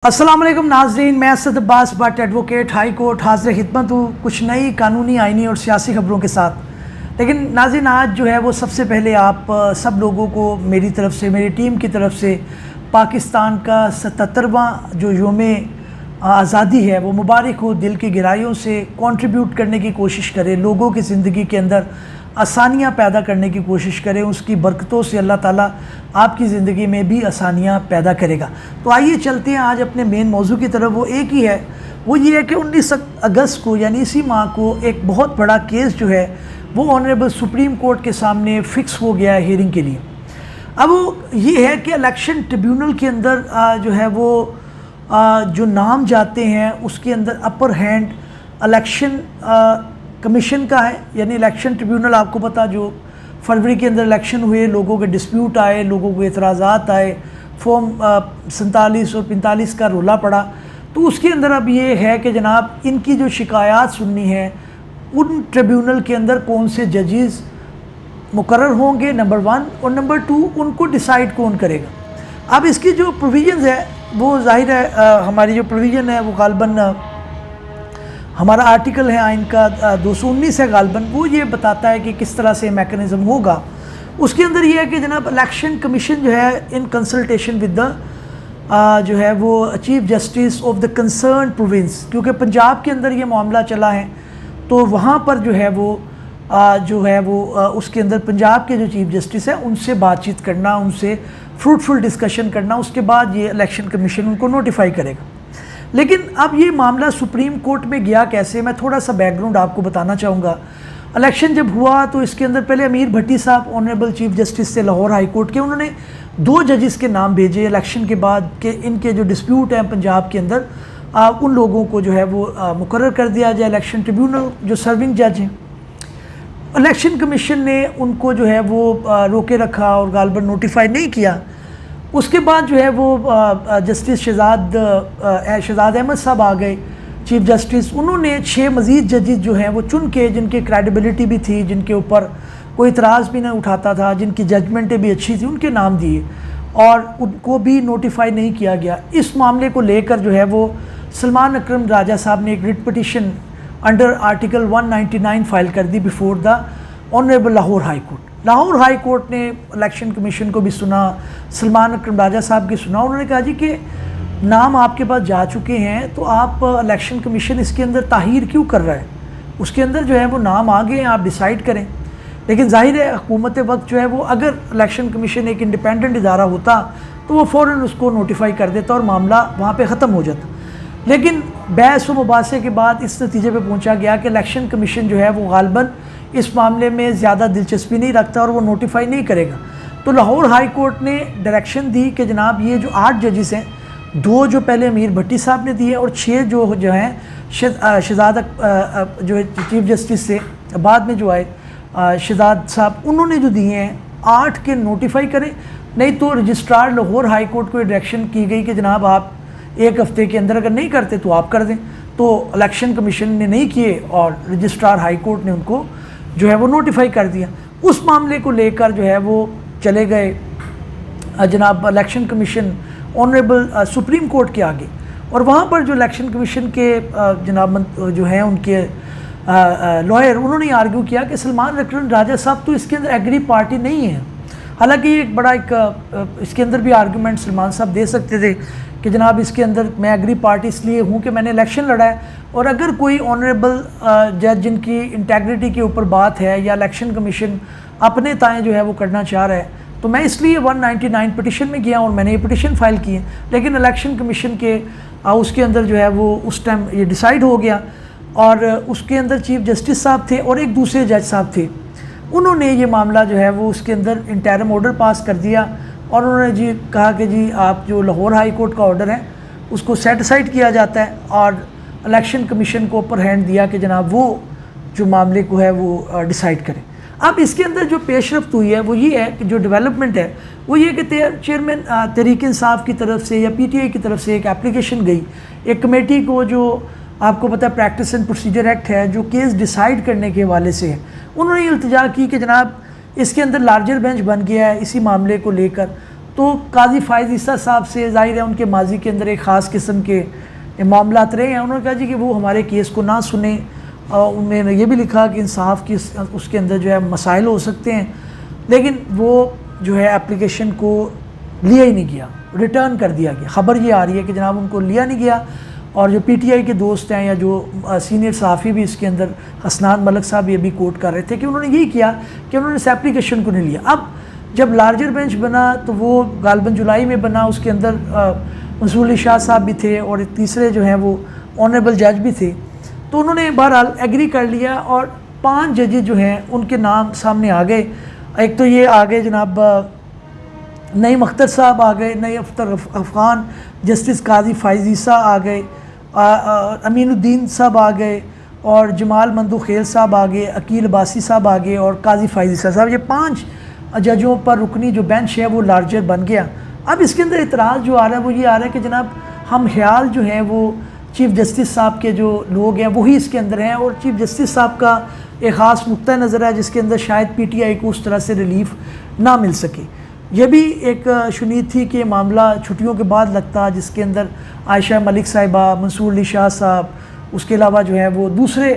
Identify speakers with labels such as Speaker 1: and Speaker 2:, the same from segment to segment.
Speaker 1: अस्सलाम वालेकुम नाजरीन, मैं Asad Abbas Bhatt advocate high court हाजिर खिदमत हूँ कुछ नई कानूनी आइनी और सियासी खबरों के साथ। लेकिन नाजरीन, आज जो है वो सबसे पहले आप सब लोगों को मेरी तरफ से, मेरी टीम की तरफ से पाकिस्तान का 77वां जो योम आज़ादी है वो मुबारक हो। दिल की गहराइयों से कंट्रीब्यूट करने की कोशिश करें, लोगों की ज़िंदगी के अंदर आसानियाँ पैदा करने की कोशिश करें। उसकी बरकतों से अल्लाह ताला आपकी ज़िंदगी में भी आसानियाँ पैदा करेगा। तो आइए चलते हैं आज अपने मेन मौजू की तरफ। वो एक ही है, वो ये है कि 19 अगस्त को यानी इसी माह को एक बहुत बड़ा केस जो है वो ऑनरेबल सुप्रीम कोर्ट के सामने फ़िक्स हो गया है हियरिंग के लिए। अब वो ये है कि इलेक्शन ट्रिब्यूनल के अंदर जो है वो जो नाम जाते हैं उसके अंदर अपर हैंड इलेक्शन कमीशन का है। यानी इलेक्शन ट्रिब्यूनल, आपको पता, जो फरवरी के अंदर इलेक्शन हुए, लोगों के डिस्प्यूट आए, लोगों को एतराज़ात आए, फॉर्म 47 और 45 का रोला पड़ा। तो उसके अंदर अब ये है कि जनाब इनकी जो शिकायत सुननी है उन ट्रिब्यूनल के अंदर कौन से जजेस मुकर्रर होंगे, नंबर 1, और नंबर 2 उनको डिसाइड कौन करेगा। अब इसकी जो प्रोविज़न्स है वो ज़ाहिर है हमारी जो प्रोविज़न है वो गालबन हमारा आर्टिकल है आइन का 219 है गालबन, वो ये बताता है कि किस तरह से मैकेनिज़्म होगा। उसके अंदर ये है कि जनाब इलेक्शन कमीशन जो है इन कंसल्टेशन विद द जो है वो chief justice of the concern province, क्योंकि पंजाब के अंदर ये मामला चला है तो वहाँ पर जो है वो उसके अंदर पंजाब के जो चीफ जस्टिस है उनसे बातचीत करना, उनसे फ्रूटफुल डिस्कशन करना, उसके बाद ये इलेक्शन कमीशन उनको नोटिफाई करेगा। लेकिन अब ये मामला सुप्रीम कोर्ट में गया कैसे, मैं थोड़ा सा बैकग्राउंड आपको बताना चाहूँगा। इलेक्शन जब हुआ तो इसके अंदर पहले अमीर भट्टी साहब ऑनरेबल चीफ जस्टिस से लाहौर हाई कोर्ट के, उन्होंने 2 जजेस के नाम भेजे इलेक्शन के बाद कि इनके जो डिस्प्यूट हैं पंजाब के अंदर उन लोगों को जो है वो मुकर्रर कर दिया जाए इलेक्शन ट्रिब्यूनल जो सर्विंग जज हैं। इलेक्शन कमीशन ने उनको जो है वो रोके रखा और गालबन नोटिफाई नहीं किया। उसके बाद जो है वो जस्टिस शहजाद अहमद साहब आ गए चीफ जस्टिस। उन्होंने 6 मज़ीद जजेस जो हैं वो चुन के, जिनकी क्रेडिबिलिटी भी थी, जिनके ऊपर कोई इतराज़ भी नहीं उठाता था, जिनकी जजमेंटें भी अच्छी थी, उनके नाम दिए और उनको भी नोटिफाई नहीं किया गया। इस मामले को लेकर जो है वो सलमान अकरम राजा साहब ने एक writ petition under article 199 file कर दी before the honourable Lahore high court. Lahore high court ने इलेक्शन कमीशन को भी सुना, सलमान अकरम राजा साहब की सुना। उन्होंने कहा जी कि नाम आपके पास जा चुके हैं तो आप इलेक्शन कमीशन इसके अंदर ताहीर क्यों कर रहा है, उसके अंदर जो है वो नाम आ गए हैं, आप डिसाइड करें। लेकिन जाहिर है हुकूमत वक्त जो है वो, अगर इलेक्शन कमीशन एक इंडिपेंडेंट इदारा होता तो वो फ़ौरन उसको नोटिफाई कर देता और मामला वहाँ पर ख़त्म हो जाता। लेकिन बहस व मुबासे के बाद इस नतीजे पर पहुँचा गया कि इलेक्शन कमीशन जो है वो गालबन इस मामले में ज़्यादा दिलचस्पी नहीं रखता और वो नोटिफाई नहीं करेगा। तो लाहौर हाई कोर्ट ने डायरेक्शन दी कि जनाब ये जो 8 जजेस हैं, 2 जो पहले अमीर भट्टी साहब ने दिए और 6 जो हैं शहजाद जो चीफ जस्टिस से बाद में जो आए शहजाद साहब, उन्होंने जो दिए हैं 8 के नोटिफाई करें। नहीं तो रजिस्ट्रार लाहौर हाई कोर्ट को डायरेक्शन की गई कि जनाब आप 1 हफ़्ते के अंदर अगर नहीं करते तो आप कर दें। तो इलेक्शन कमीशन ने नहीं किए और रजिस्ट्रार हाई कोर्ट ने उनको जो है वो नोटिफाई कर दिया। उस मामले को लेकर जो है वो चले गए जनाब election commission honourable supreme court के आगे, और वहाँ पर जो इलेक्शन कमीशन के जनाब जो हैं उनके लॉयर, उन्होंने आर्ग्यू किया कि सलमान अकरम राजा साहब तो इसके अंदर एग्री पार्टी नहीं है। हालांकि एक बड़ा इसके अंदर भी आर्गूमेंट सलमान साहब दे सकते थे कि जनाब इसके अंदर मैं एग्री पार्टी इसलिए हूँ कि मैंने इलेक्शन लड़ा है, और अगर कोई ऑनरेबल जज जिनकी इंटेग्रिटी के ऊपर बात है या इलेक्शन कमीशन अपने ताएँ जो है वो करना चाह रहा है तो मैं इसलिए 199 पिटिशन में गया और मैंने ये पिटिशन फाइल की है। लेकिन इलेक्शन कमीशन के उसके अंदर जो है वो उस टाइम ये डिसाइड हो गया, और उसके अंदर चीफ जस्टिस साहब थे और एक दूसरे जज साहब थे। उन्होंने ये मामला जो है वो उसके अंदर इंटरिम ऑर्डर पास कर दिया और उन्होंने जी कहा कि जी आप जो लाहौर हाई कोर्ट का ऑर्डर है उसको सेट असाइड किया जाता है, और इलेक्शन कमीशन को अपर हैंड दिया कि जनाब वो जो मामले को है वो डिसाइड करें। अब इसके अंदर जो पेशरफ्त हुई है वो ये है कि जो डेवलपमेंट है वो ये कि चेयरमैन तहरीक इंसाफ की तरफ से या PTI की तरफ से एक एप्लीकेशन गई एक कमेटी को, जो आपको पता है प्रैक्टिस एंड प्रोसीजर एक्ट है जो केस डिसाइड करने के हवाले से है। उन्होंने इल्तिजा की कि जनाब इसके अंदर लार्जर बेंच बन गया है इसी मामले को लेकर, तो काजी फ़ाइज़ ईसा साहब से ज़ाहिर है उनके माजी के अंदर एक ख़ास किस्म के मामलात रहे हैं। उन्होंने कहा जी कि वो हमारे केस को ना सुने, और उन्होंने ये भी लिखा कि इंसाफ की उसके अंदर जो है मसाइल हो सकते हैं, लेकिन वो जो है एप्लीकेशन को लिया ही नहीं गया, रिटर्न कर दिया गया। ख़बर ये आ रही है कि जनाब उनको लिया नहीं गया, और जो पीटीआई के दोस्त हैं या जो सीनियर सहाफ़ी भी इसके अंदर हसनान मलिक साहब ये भी कोट कर रहे थे कि उन्होंने यही किया कि उन्होंने इस एप्लीकेशन को नहीं लिया। अब जब लार्जर बेंच बना तो वो गालबन जुलाई में बना, उसके अंदर मंसूर अली शाह साहब भी थे और तीसरे जो हैं वो ऑनरेबल जज भी थे। तो उन्होंने बहरहाल एग्री कर लिया और 5 जजेस जो हैं उनके नाम सामने आ गए। एक तो ये आ गए जनाब नईम अख्तर साहब आ गए, नईम अफ़गान, जस्टिस काजी फ़ाइज़ ईसा आ गए, अमीनुद्दीन साहब आ गए, और जमाल मंदू-खेल साहब आ गए, अकील अब्बासी साहब आ गए, और काजी फ़ाइज़ ईसा साहब। ये 5 जजों पर रुकनी जो बेंच है वो लार्जर बन गया। अब इसके अंदर इतराज़ जो आ रहा है वो ये आ रहा है कि जनाब हम ख्याल जो है वो चीफ़ जस्टिस साहब के जो लोग हैं वही इसके अंदर हैं, और चीफ़ जस्टिस साहब का एक ख़ास नुक्ता नज़र है जिसके अंदर शायद पीटीआई को उस तरह से रिलीफ ना मिल सके। यह भी एक शुनीद थी कि मामला छुट्टियों के बाद लगता, जिसके अंदर आयशा मलिक साहिबा, मंसूर अली शाह साहब, उसके अलावा जो है वो दूसरे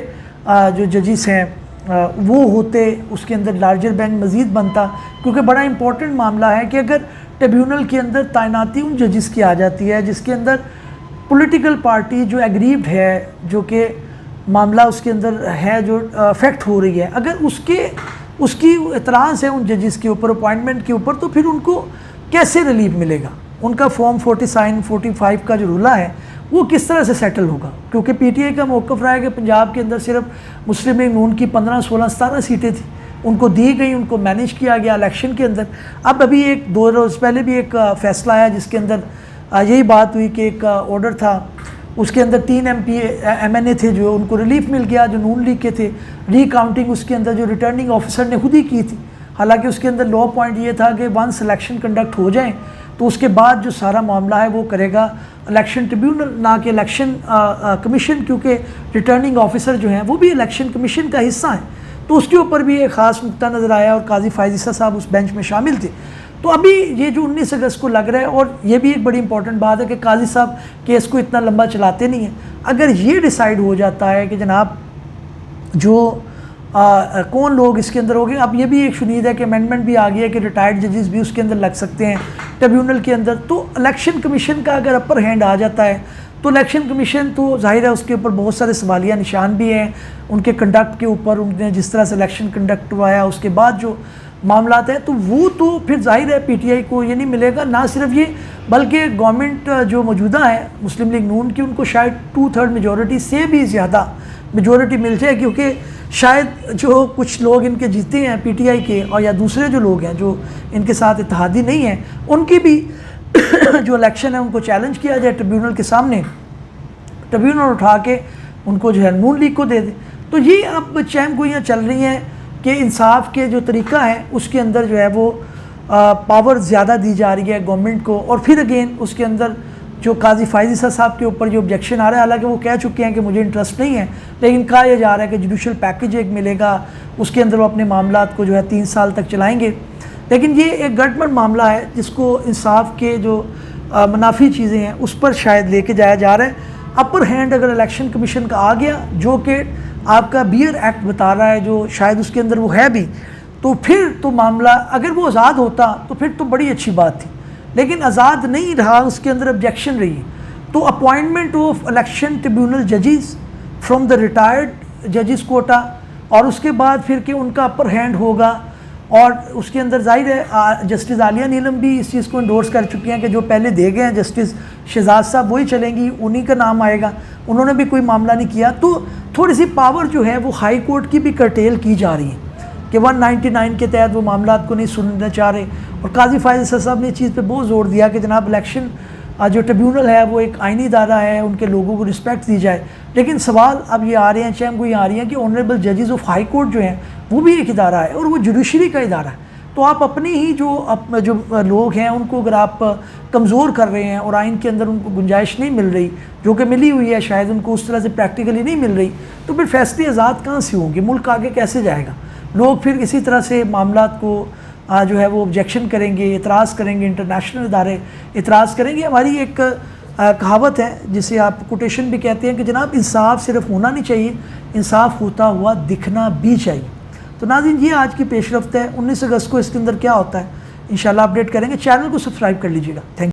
Speaker 1: जो जजिस हैं वो होते, उसके अंदर लार्जर बेंच मज़ीद बनता, क्योंकि बड़ा इंपॉर्टेंट मामला है कि अगर ट्रिब्यूनल के अंदर तैनाती उन जजिस की आ जाती है जिसके अंदर पॉलिटिकल पार्टी जो एग्रीव्ड है, जो कि मामला उसके अंदर है जो अफेक्ट हो रही है, अगर उसकी एतराज़ है उन जजिस के ऊपर, अपॉइंटमेंट के ऊपर, तो फिर उनको कैसे रिलीफ मिलेगा? उनका फॉर्म 45 का जो रूला है वो किस तरह से सेटल होगा? क्योंकि पीटीआई का मौक़िफ़ रहा है कि पंजाब के अंदर सिर्फ मुस्लिम लीग नून की 15, 16, 17 सीटें थी, उनको दी गई, उनको मैनेज किया गया इलेक्शन के अंदर। अब अभी 1-2 रोज़ पहले भी एक फ़ैसला आया जिसके अंदर यही बात हुई कि एक ऑर्डर था, उसके अंदर 3 MNA थे जो उनको रिलीफ मिल गया, जो नून लीग के थे। रीकाउंटिंग उसके अंदर जो रिटर्निंग ऑफिसर ने खुद ही की थी, हालांकि उसके अंदर लॉ पॉइंट ये था कि वंस इलेक्शन कंडक्ट हो जाए तो उसके बाद जो सारा मामला है वो करेगा इलेक्शन ट्रिब्यूनल, ना कि इलेक्शन कमीशन, क्योंकि रिटर्निंग ऑफिसर जो हैं वो भी इलेक्शन कमीशन का हिस्सा है। तो उसके ऊपर भी एक ख़ास नुक्ता नज़र आया, और काजी फ़ाइज़ ईसा साहब उस बेंच में शामिल थे। तो अभी ये जो 19 अगस्त को लग रहा है, और ये भी एक बड़ी इंपॉर्टेंट बात है कि काजी साहब केस को इतना लंबा चलाते नहीं हैं। अगर ये डिसाइड हो जाता है कि जनाब जो कौन लोग इसके अंदर हो गए, अब ये भी एक शुनीद है कि अमेंडमेंट भी आ गया है कि रिटायर्ड जजेस भी उसके अंदर लग सकते हैं ट्रिब्यूनल के अंदर। तो इलेक्शन कमीशन का अगर अपर हैंड आ जाता है तो इलेक्शन कमीशन तो जाहिर है उसके ऊपर बहुत सारे सवालिया निशान भी हैं, उनके कंडक्ट के ऊपर, उनने जिस तरह से इलेक्शन कंडक्ट करवाया उसके बाद जो मामलात हैं, तो वो तो फिर जाहिर है पीटीआई को ये नहीं मिलेगा। ना सिर्फ ये, बल्कि गवर्नमेंट जो मौजूदा है मुस्लिम लीग नून की, उनको शायद 2/3 मेजॉरिटी से भी ज़्यादा मेजॉरिटी मिल जाए, क्योंकि शायद जो कुछ लोग इनके जीते हैं पीटीआई के, और या दूसरे जो लोग हैं जो इनके साथ इत्तेहादी नहीं हैं, उनकी भी जो इलेक्शन है उनको चैलेंज किया जाए ट्रिब्यूनल के सामने, ट्रिब्यूनल उठा के उनको जो है नून लीग को दे दे। तो ये अब चहमगोइयाँ चल रही हैं कि इंसाफ के जो तरीका है उसके अंदर जो है वो पावर ज़्यादा दी जा रही है गवर्नमेंट को। और फिर अगेन उसके अंदर जो काजी फ़ाइज़ ईसा साहब के ऊपर जो ऑब्जेक्शन आ रहा है, हालांकि वो कह चुके हैं कि मुझे इंटरेस्ट नहीं है, लेकिन कहा यह जा रहा है कि जुडिशल पैकेज एक मिलेगा, उसके अंदर वो अपने मामलात को जो है 3 साल तक चलाएँगे। लेकिन ये एक गठबंध मामला है जिसको इंसाफ के जो मुनाफी चीज़ें हैं उस पर शायद लेके जाया जा रहा है। अपर हैंड अगर इलेक्शन कमीशन का आ गया, जो कि आपका बियर एक्ट बता रहा है, जो शायद उसके अंदर वो है भी, तो फिर तो मामला अगर वो आज़ाद होता तो फिर तो बड़ी अच्छी बात थी, लेकिन आज़ाद नहीं रहा, उसके अंदर ऑब्जेक्शन रही। तो अपॉइंटमेंट ऑफ इलेक्शन ट्रिब्यूनल जजेस फ्रॉम द रिटायर्ड जजेस कोटा, और उसके बाद फिर कि उनका अपर हैंड होगा, और उसके अंदर जाहिर है जस्टिस आलिया नीलम भी इस चीज़ को इंडोर्स कर चुकी हैं कि जो पहले दे गए हैं जस्टिस शहजाद साहब वही चलेंगी, उन्हीं का नाम आएगा, उन्होंने भी कोई मामला नहीं किया। तो थोड़ी सी पावर जो है वो हाई कोर्ट की भी कर्टेल की जा रही है कि 199 के तहत वो मामलात को नहीं सुनना चाह रहे। और काजी फ़ाइज़ ईसा साहब ने इस चीज़ पे बहुत ज़ोर दिया कि जनाब इलेक्शन जो ट्रिब्यूनल है वो एक आइनी इदारा है, उनके लोगों को रिस्पेक्ट दी जाए। लेकिन सवाल अब ये आ रहे हैं, चैम को ये आ रही हैं कि ऑनरेबल जजेस ऑफ हाई कोर्ट जो हैं वो भी एक इदारा है और वो जुडिशरी का इदारा है। तो आप अपनी ही जो लोग हैं उनको अगर आप कमज़ोर कर रहे हैं और आइन के अंदर उनको गुंजाइश नहीं मिल रही, जो कि मिली हुई है, शायद उनको उस तरह से प्रैक्टिकली नहीं मिल रही, तो फिर फैसले आज़ाद कहाँ से होंगे, मुल्क आगे कैसे जाएगा? लोग फिर इसी तरह से मामलात को जो है वो ऑब्जेक्शन करेंगे, इतराज़ करेंगे, इंटरनेशनल इदारे इतराज़ करेंगे। हमारी एक कहावत है जिसे आप कोटेशन भी कहते हैं कि जनाब इंसाफ सिर्फ होना नहीं चाहिए, इंसाफ होता हुआ दिखना भी चाहिए। तो नाज़रीन ये आज की पेशरफ्त है। 19 अगस्त को इसके अंदर क्या होता है इंशाल्लाह अपडेट करेंगे। चैनल को सब्सक्राइब कर लीजिएगा। Thank you.